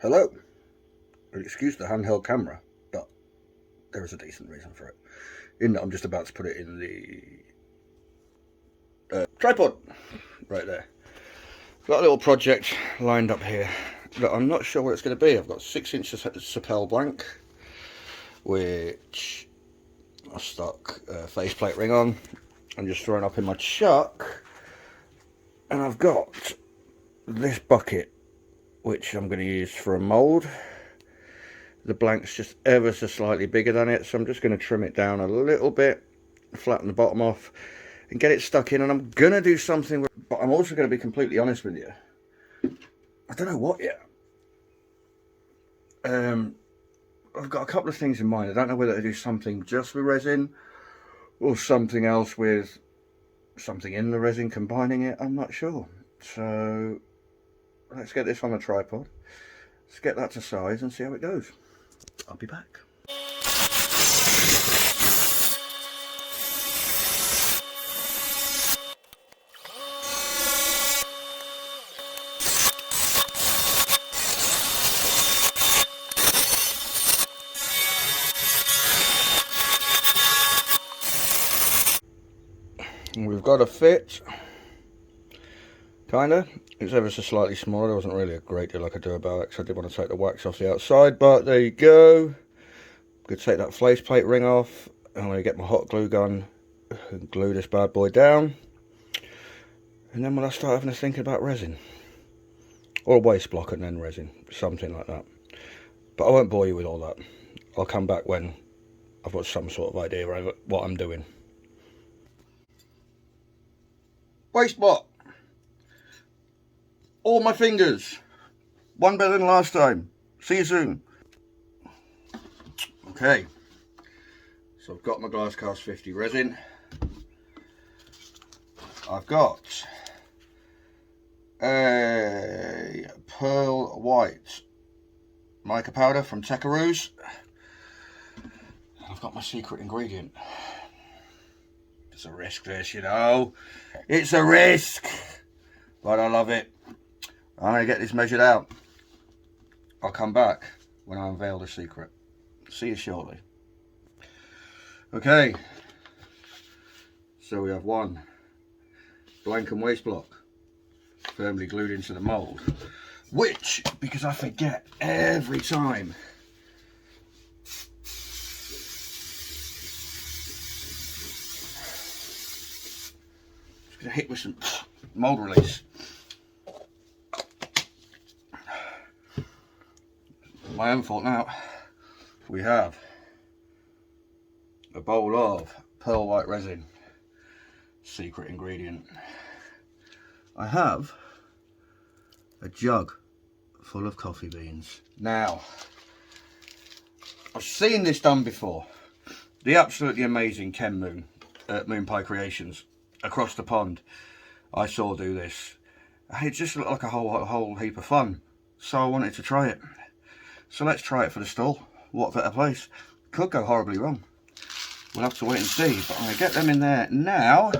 Hello. Excuse the handheld camera, but there is a decent reason for it. In that I'm just about to put it in the tripod right there. Got a little project lined up here that I'm not sure what it's going to be. I've got 6 inches Sapel blank, which I stuck a faceplate ring on. I'm just throwing up in my chuck, and I've got this bucket which I'm going to use for a mould. The blank's just ever so slightly bigger than it, so I'm just going to trim it down a little bit, flatten the bottom off, and get it stuck in. And I'm going to do something, but I'm also going to be completely honest with you. I don't know what yet. I've got a couple of things in mind. I don't know whether to do something just with resin or something else with something in the resin, combining it. I'm not sure. So let's get this on a tripod. Let's get that to size and see how it goes. I'll be back. We've got a fit, kinda. It's ever so slightly smaller. There wasn't really a great deal I could do about it because I did want to take the wax off the outside, but there you go. Could take that faceplate ring off. I'm going to get my hot glue gun and glue this bad boy down. And then when I start having to think about resin, or a waste block and then resin, something like that. But I won't bore you with all that. I'll come back when I've got some sort of idea of what I'm doing. Waste block. All my fingers. One better than last time. See you soon. Okay. So I've got my Glass Cast 50 resin. I've got a pearl white mica powder from Tekaroos. I've got my secret ingredient. It's a risk, this, you know. It's a risk, but I love it. I'm going to get this measured out. I'll come back when I unveil the secret. See you shortly. Okay. So we have one blank and waste block firmly glued into the mould, which, because I forget every time, just gonna hit with some mould release. My own fault now. We have a bowl of pearl white resin, secret ingredient. I have a jug full of coffee beans. Now, I've seen this done before. The absolutely amazing Ken Moon at Moon Pie Creations across the pond, I saw do this. It just looked like a whole heap of fun, so I wanted to try it. So let's try it for the stall. What better place? Could go horribly wrong. We'll have to wait and see, but I'm going to get them in there now.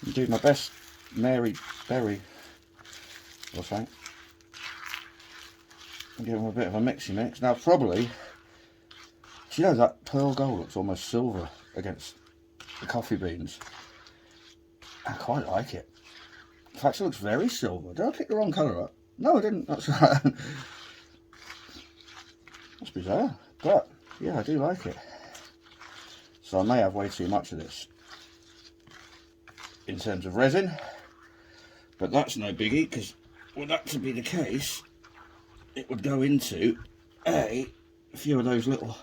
And do my best Mary Berry or something. And give them a bit of a mixy mix. Now probably, do you know that pearl gold looks almost silver against the coffee beans? I quite like it. In fact, it looks very silver. Did I pick the wrong colour up? No, I didn't. That's right. That's bizarre. But, yeah, I do like it. So I may have way too much of this in terms of resin. But that's no biggie, because were that to be the case, it would go into a few of those little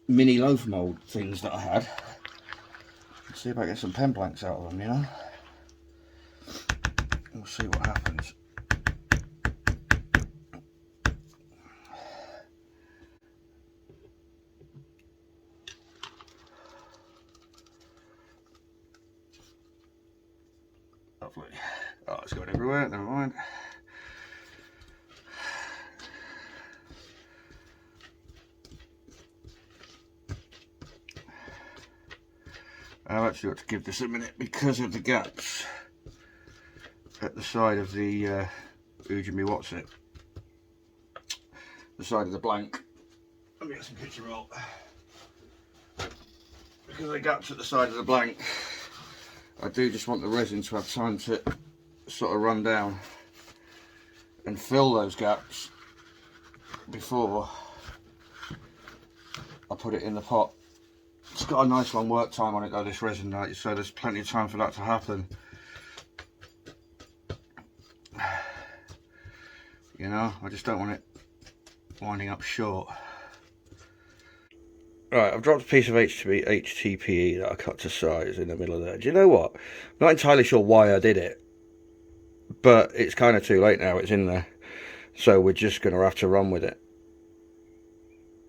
mini loaf mould things that I had. Let's see if I get some pen blanks out of them, you know. We'll see what happens. Lovely. Oh, it's going everywhere, never mind. I've actually got to give this a minute because of the gaps. at the side of the what's it? The side of the blank. Let me get some picture roll. Because the gaps at the side of the blank, I do just want the resin to have time to sort of run down and fill those gaps before I put it in the pot. It's got a nice long work time on it though, this resin, so there's plenty of time for that to happen. You know, I just don't want it winding up short. Right, I've dropped a piece of HTPE that I cut to size in the middle of there. Do you know what? I'm not entirely sure why I did it, but it's kind of too late now, it's in there. So we're just going to have to run with it.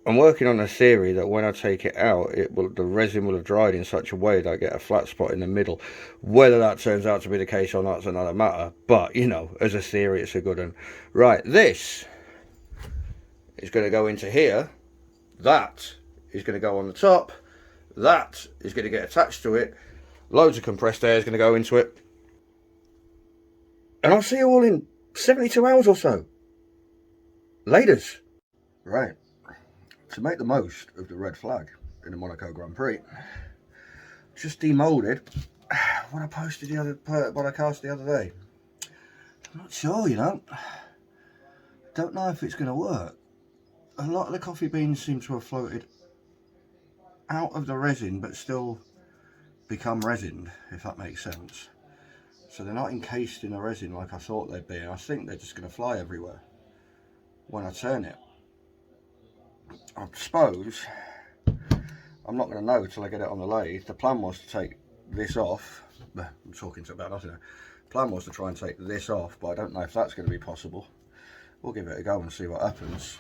I'm working on a theory that when I take it out, the resin will have dried in such a way that I get a flat spot in the middle. Whether that turns out to be the case or not is another matter. But, you know, as a theory, it's a good one. Right, this is going to go into here. That is going to go on the top. That is going to get attached to it. Loads of compressed air is going to go into it. And I'll see you all in 72 hours or so. Laters. Right. To make the most of the red flag in the Monaco Grand Prix, just demolded what I cast the other day. I'm not sure, you know. Don't know if it's going to work. A lot of the coffee beans seem to have floated out of the resin, but still become resined, if that makes sense. So they're not encased in the resin like I thought they'd be, and I think they're just going to fly everywhere when I turn it. I suppose I'm not going to know till I get it on the lathe. The plan was to take this off. I'm talking about nothing now. The plan was to try and take this off, but I don't know if that's going to be possible. We'll give it a go and see what happens.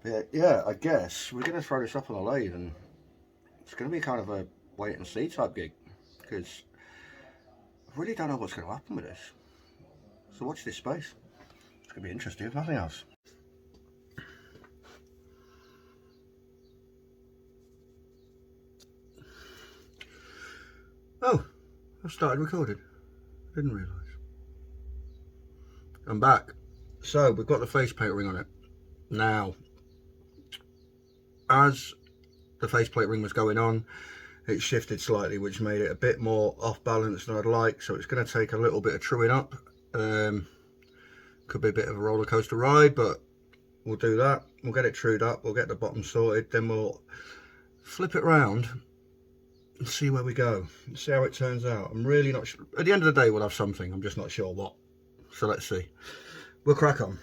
But yeah, I guess we're going to throw this up on the lathe, and it's going to be kind of a wait and see type gig, because I really don't know what's going to happen with this. So watch this space. It's going to be interesting if nothing else. Oh, I've started recording. Didn't realise. I'm back. So we've got the faceplate ring on it. Now, as the faceplate ring was going on, it shifted slightly, which made it a bit more off balance than I'd like. So it's going to take a little bit of truing up. Could be a bit of a roller coaster ride, but we'll do that. We'll get it trued up. We'll get the bottom sorted. Then we'll flip it round and see where we go, see how it turns out. I'm really not sure. At the end of the day, we'll have something. I'm just not sure what. So let's see. We'll crack on.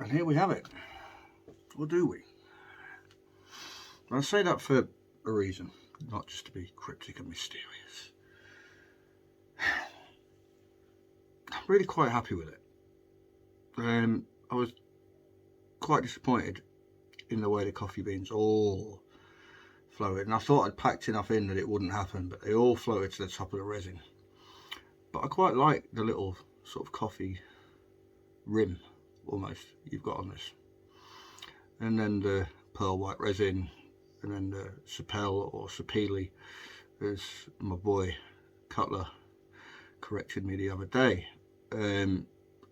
And here we have it. Or do we? I say that for a reason, not just to be cryptic and mysterious. I'm really quite happy with it. I was quite disappointed in the way the coffee beans all floated, and I thought I'd packed enough in that it wouldn't happen, but they all floated to the top of the resin. But I quite like the little sort of coffee rim almost you've got on this, and then the pearl white resin, and then the Sapel or Sapele, as my boy Cutler corrected me the other day.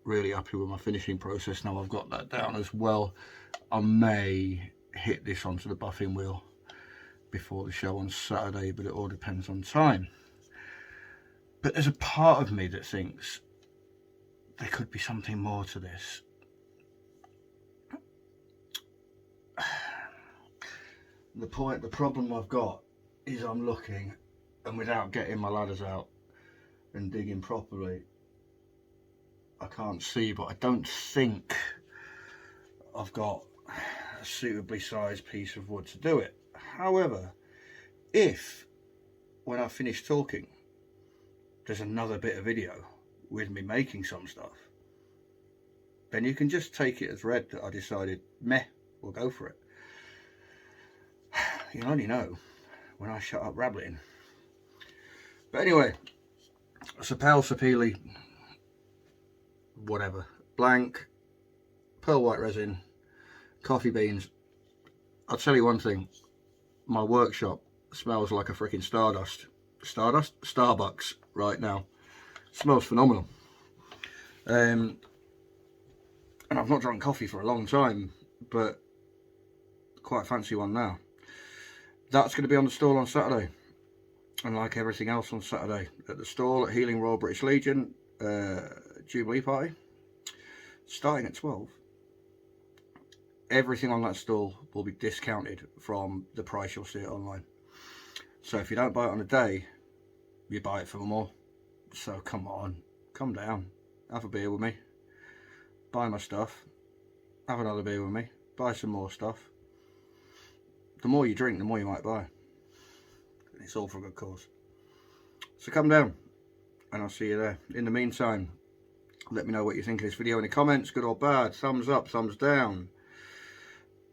Really happy with my finishing process now I've got that down as well. I may hit this onto the buffing wheel before the show on Saturday, but it all depends on time. But there's a part of me that thinks there could be something more to this. The problem I've got is I'm looking, and without getting my ladders out and digging properly, I can't see, but I don't think I've got a suitably sized piece of wood to do it. However, if when I finish talking there's another bit of video with me making some stuff, then you can just take it as read that I decided, meh, we'll go for it. You'll only know when I shut up rabbling. But anyway, Sapel, Sapele, whatever, blank, pearl white resin, coffee beans. I'll tell you one thing, my workshop smells like a freaking Starbucks right now. It smells phenomenal. And I've not drunk coffee for a long time, but quite fancy one now. That's going to be on the stall on Saturday, and like everything else on Saturday at the stall at Healing Royal British Legion Jubilee Party, starting at 12. Everything on that stall will be discounted from the price you'll see it online. So if you don't buy it on the day, you buy it for more. So come on, come down, have a beer with me, buy my stuff, have another beer with me, buy some more stuff. The more you drink, the more you might buy. It's all for a good cause. So come down and I'll see you there. In the meantime, let me know what you think of this video in the comments, good or bad, thumbs up, thumbs down.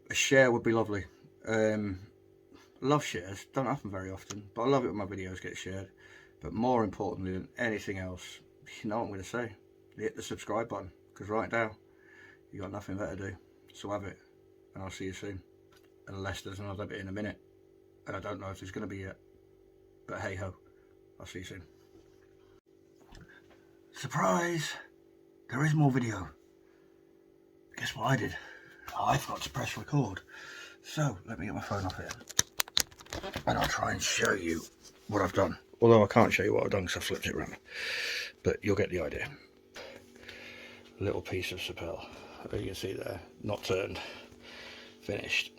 A share would be lovely. Love shares, don't happen very often, but I love it when my videos get shared. But more importantly than anything else, you know what I'm going to say, hit the subscribe button, because right now you got nothing better to do. So have it, and I'll see you soon. Unless there's another bit in a minute, and I don't know if there's going to be yet, but hey ho, I'll see you soon. Surprise, there is more video. Guess what I did? I forgot to press record. So let me get my phone off here and I'll try and show you what I've done, although I can't show you what I've done because I flipped it around, but you'll get the idea. A little piece of Sapel, you can see there, not turned, finished.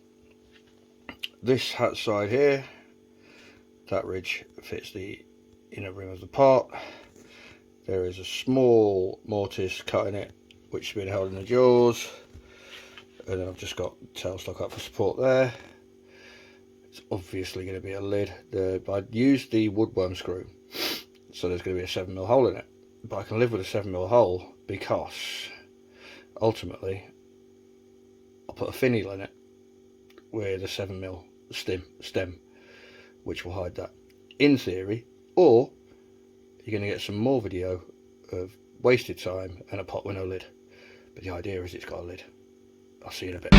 This hat side here, that ridge fits the inner rim of the pot. There is a small mortise cutting it, which has been held in the jaws, and then I've just got tailstock up for support there. It's obviously going to be a lid. I used the woodworm screw, so there's going to be a 7mm hole in it, but I can live with a 7mm hole because ultimately I'll put a finial in it with a 7mm stem, which will hide that in theory. Or you're going to get some more video of wasted time and a pot with no lid, but the idea is it's got a lid. I'll see you in a bit.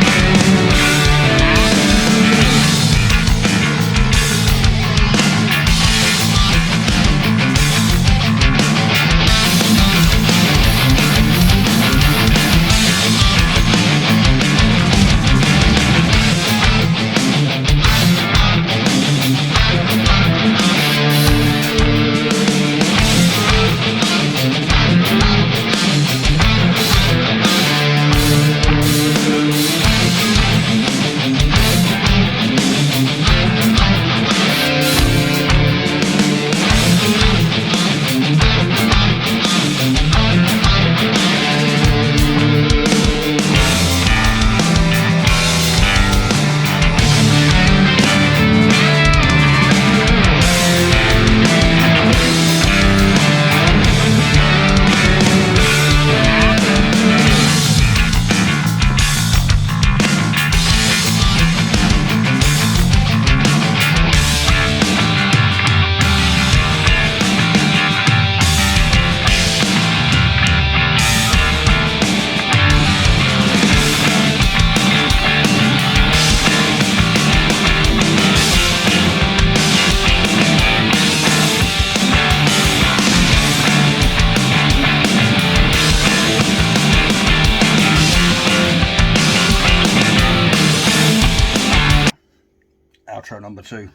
outro number 2.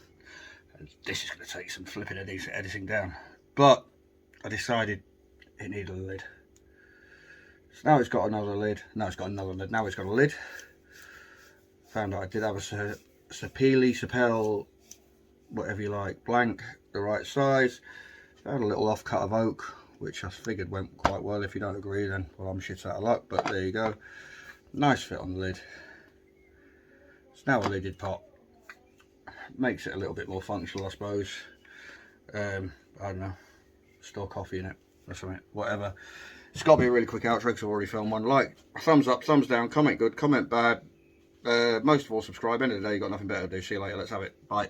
And this is going to take some flipping editing down. But I decided it needed a lid. So now it's got another lid. Now it's got another lid. Now it's got a lid. Found out I did have a Sapele, whatever you like, blank, the right size. Found a little off-cut of oak, which I figured went quite well. If you don't agree, then, well, I'm shit out of luck, but there you go. Nice fit on the lid. It's now a lidded pot. Makes it a little bit more functional, I suppose. I don't know, store coffee in it or something, whatever. It's got to be a really quick outro because I've already filmed one. Like, thumbs up, thumbs down, comment good, comment bad. Most of all, subscribe. End of the day, you've got nothing better to do. See you later. Let's have it. Bye.